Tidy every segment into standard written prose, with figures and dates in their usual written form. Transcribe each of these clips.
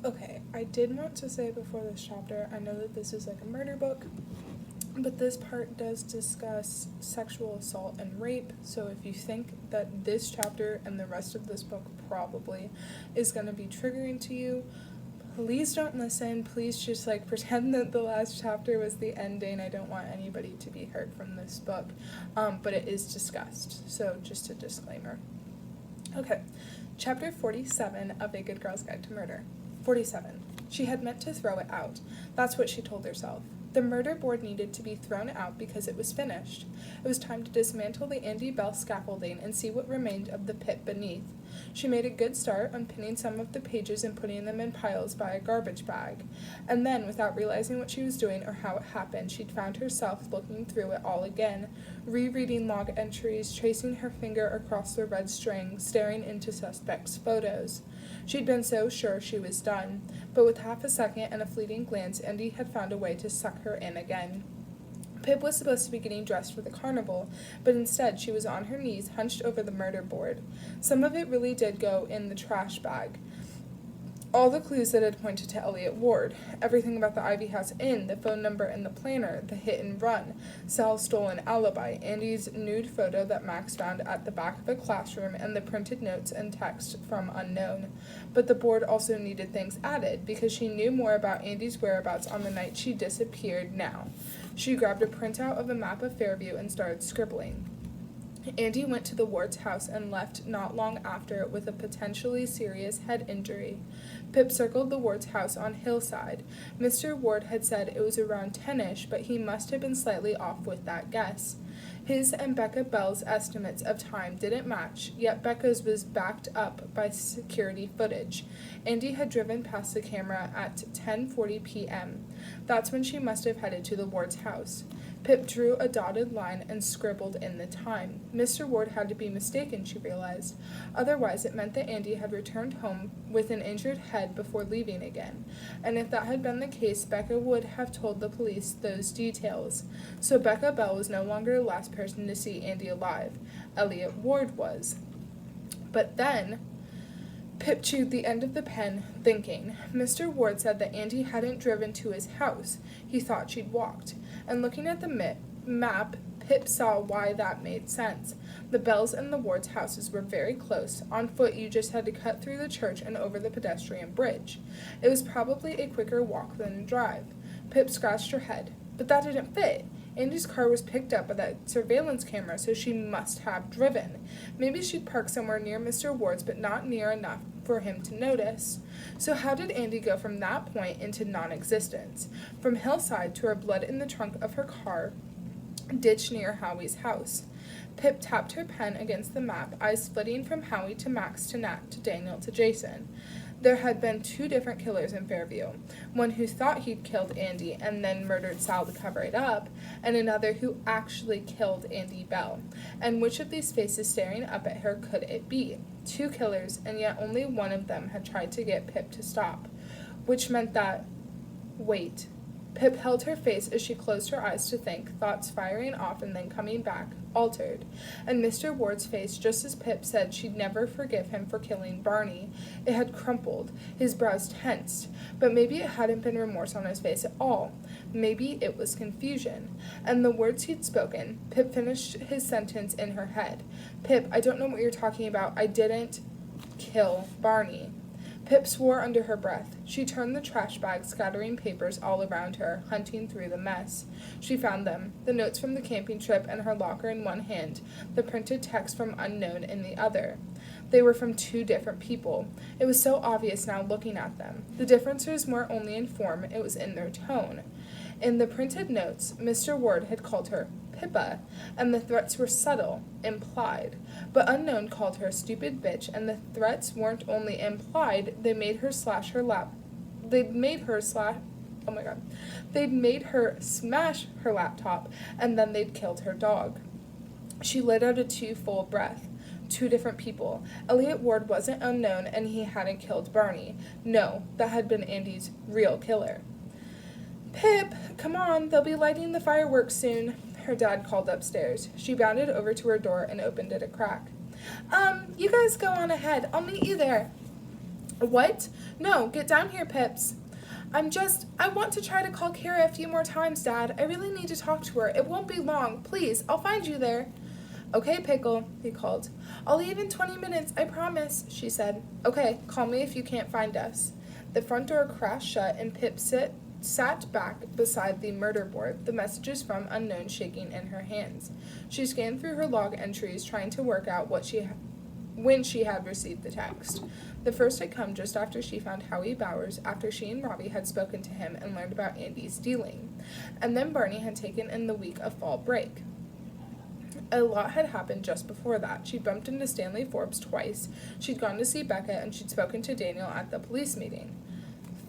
Okay, I did want to say before this chapter, I know that this is like a murder book, but this part does discuss sexual assault and rape, so if you think that this chapter and the rest of this book probably is going to be triggering to you, please don't listen. Please just like pretend that the last chapter was the ending. I don't want anybody to be hurt from this book, but it is discussed, so just a disclaimer. Okay, chapter 47 of A Good Girl's Guide to Murder. 47. She had meant to throw it out. That's what she told herself. The murder board needed to be thrown out because it was finished. It was time to dismantle the Andy Bell scaffolding and see what remained of the pit beneath. She made a good start on pinning some of the pages and putting them in piles by a garbage bag. And then, without realizing what she was doing or how it happened, she'd found herself looking through it all again, rereading log entries, tracing her finger across the red string, staring into suspects' photos. She'd been so sure she was done, but with half a second and a fleeting glance, Andy had found a way to suck her in again. Pip was supposed to be getting dressed for the carnival, but instead she was on her knees, hunched over the murder board. Some of it really did go in the trash bag. All the clues that had pointed to Elliot Ward, everything about the Ivy House Inn, the phone number in the planner, the hit and run, Sal's stolen alibi, Andy's nude photo that Max found at the back of a classroom, and the printed notes and text from unknown. But the board also needed things added, because she knew more about Andy's whereabouts on the night she disappeared now. She grabbed a printout of a map of Fairview and started scribbling. Andy went to the Ward's house and left not long after with a potentially serious head injury. Pip circled the Ward's house on Hillside. Mr. Ward had said it was around 10ish, but he must have been slightly off with that guess. His and Becca Bell's estimates of time didn't match, yet Becca's was backed up by security footage. Andy had driven past the camera at 10:40 p.m. That's when she must have headed to the Ward's house. Pip drew a dotted line and scribbled in the time. Mr. Ward had to be mistaken, she realized. Otherwise, it meant that Andy had returned home with an injured head before leaving again. And if that had been the case, Becca would have told the police those details. So Becca Bell was no longer the last person to see Andy alive. Elliot Ward was. But then Pip chewed the end of the pen, thinking. Mr. Ward said that Andy hadn't driven to his house. He thought she'd walked. And looking at the map, Pip saw why that made sense. The Bells and the Ward's houses were very close. On foot, you just had to cut through the church and over the pedestrian bridge. It was probably a quicker walk than a drive. Pip scratched her head. But that didn't fit. Andy's car was picked up by that surveillance camera, so she must have driven. Maybe she'd parked somewhere near Mr. Ward's, but not near enough for him to notice. So how did Andy go from that point into non-existence? From Hillside to her blood in the trunk of her car, ditch near Howie's house. Pip tapped her pen against the map, eyes flitting from Howie to Max to Nat to Daniel to Jason. There had been 2 different killers in Fairview, one who thought he'd killed Andy and then murdered Sal to cover it up, and another who actually killed Andy Bell. And which of these faces staring up at her could it be? 2 killers, and yet only one of them had tried to get Pip to stop, which meant that... Wait. Pip held her face as she closed her eyes to think, thoughts firing off and then coming back, altered. And Mr. Ward's face, just as Pip said she'd never forgive him for killing Barney. It had crumpled, his brows tensed, but maybe it hadn't been remorse on his face at all. Maybe it was confusion. And the words he'd spoken, Pip finished his sentence in her head. Pip, I don't know what you're talking about. I didn't kill Barney. Pip swore under her breath. She turned the trash bag, scattering papers all around her, hunting through the mess. She found them, the notes from the camping trip and her locker in one hand, the printed text from unknown in the other. They were from 2 different people. It was so obvious now looking at them. The differences weren't only in form, it was in their tone. In the printed notes, Mr. Ward had called her Pippa, and the threats were subtle, implied. But Unknown called her a stupid bitch, and the threats weren't only implied, They'd made her smash her laptop, and then they'd killed her dog. She let out a 2 full breath. 2 different people. Elliot Ward wasn't Unknown, and he hadn't killed Barney. No, that had been Andy's real killer. Pip, come on, they'll be lighting the fireworks soon, her dad called upstairs. She bounded over to her door and opened it a crack. You guys go on ahead. I'll meet you there. What? No, get down here, Pips. I want to try to call Kara a few more times, Dad. I really need to talk to her. It won't be long. Please, I'll find you there. Okay, Pickle, he called. I'll leave in 20 minutes, I promise, she said. Okay, call me if you can't find us. The front door crashed shut and Pip sat back beside the murder board, the messages from unknown shaking in her hands. She scanned through her log entries, trying to work out when she had received the text. The first had come just after she found Howie Bowers, after she and Robbie had spoken to him and learned about Andy's dealing. And then Barney had taken in the week of fall break. A lot had happened just before that. She'd bumped into Stanley Forbes twice. She'd gone to see Becca, and she'd spoken to Daniel at the police meeting.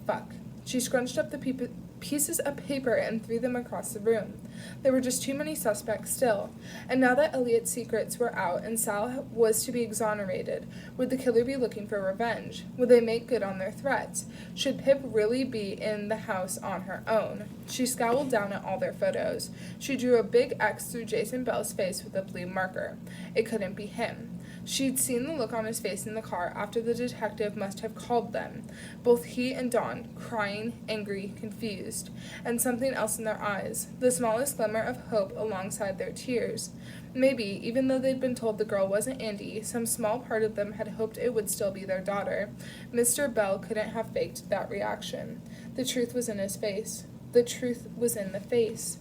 Fuck. She scrunched up the pieces of paper and threw them across the room. There were just too many suspects still. And now that Elliot's secrets were out and Sal was to be exonerated, would the killer be looking for revenge? Would they make good on their threats? Should Pip really be in the house on her own? She scowled down at all their photos. She drew a big X through Jason Bell's face with a blue marker. It couldn't be him. She'd seen the look on his face in the car after the detective must have called them. Both he and Dawn, crying, angry, confused, and something else in their eyes, the smallest glimmer of hope alongside their tears. Maybe, even though they'd been told the girl wasn't Andy, some small part of them had hoped it would still be their daughter. Mr. Bell couldn't have faked that reaction. The truth was in his face. The truth was in the face.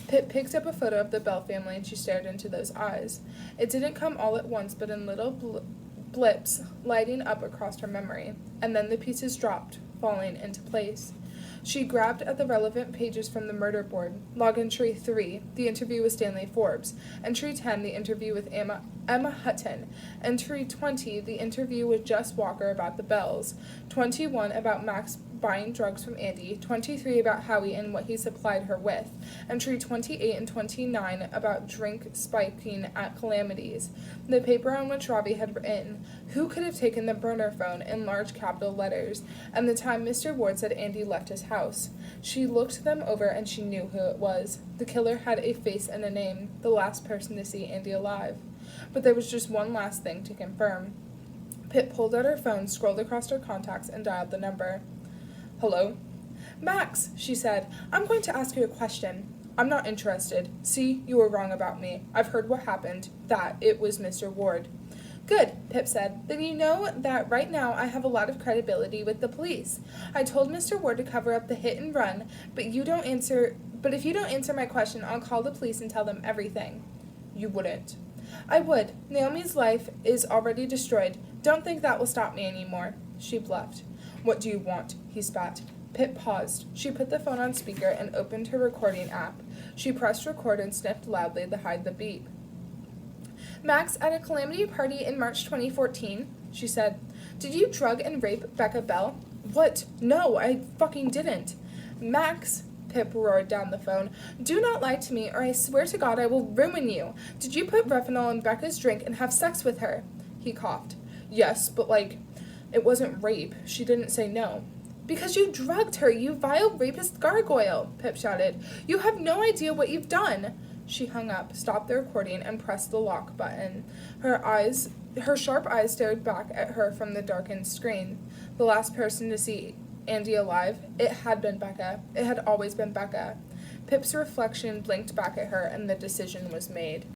Pip picked up a photo of the Bell family and she stared into those eyes. It didn't come all at once, but in little blips lighting up across her memory, and then the pieces dropped, falling into place. She grabbed at the relevant pages from the murder board. Log entry 3, the interview with Stanley Forbes. Entry 10, the interview with Emma Hutton. Entry 20, the interview with Jess Walker about the Bells. 21, about Max buying drugs from Andy. 23, about Howie and what he supplied her with. Entry 28 and 29, about drink spiking at Calamities. The paper on which Robbie had written, "Who could have taken the burner phone?" in large capital letters, and the time Mr. Ward said Andy left his house. She looked them over and she knew who it was. The killer had a face and a name, the last person to see Andy alive. But there was just one last thing to confirm. Pip pulled out her phone, scrolled across her contacts, and dialed the number. "Hello?" "Max," she said, "I'm going to ask you a question." "I'm not interested. See, you were wrong about me. I've heard what happened. That it was Mr. Ward." "Good," Pip said. "Then you know that right now I have a lot of credibility with the police. I told Mr. Ward to cover up the hit and run, but if you don't answer my question, I'll call the police and tell them everything." "You wouldn't." "I would. Naomi's life is already destroyed. Don't think that will stop me anymore." She bluffed. "What do you want?" he spat. Pip paused. She put the phone on speaker and opened her recording app. She pressed record and sniffed loudly to hide the beep. "Max, at a Calamity party in March 2014, she said. "Did you drug and rape Becca Bell?" "What? No, I fucking didn't." "Max," Pip roared down the phone, "do not lie to me or I swear to God I will ruin you. Did you put Refinol in Becca's drink and have sex with her?" He coughed. "Yes, but it wasn't rape. She didn't say no." "Because you drugged her, you vile rapist gargoyle," Pip shouted. "You have no idea what you've done." She hung up, stopped the recording, and pressed the lock button. Her sharp eyes stared back at her from the darkened screen. The last person to see Andy alive, it had been Becca. It had always been Becca. Pip's reflection blinked back at her, and the decision was made.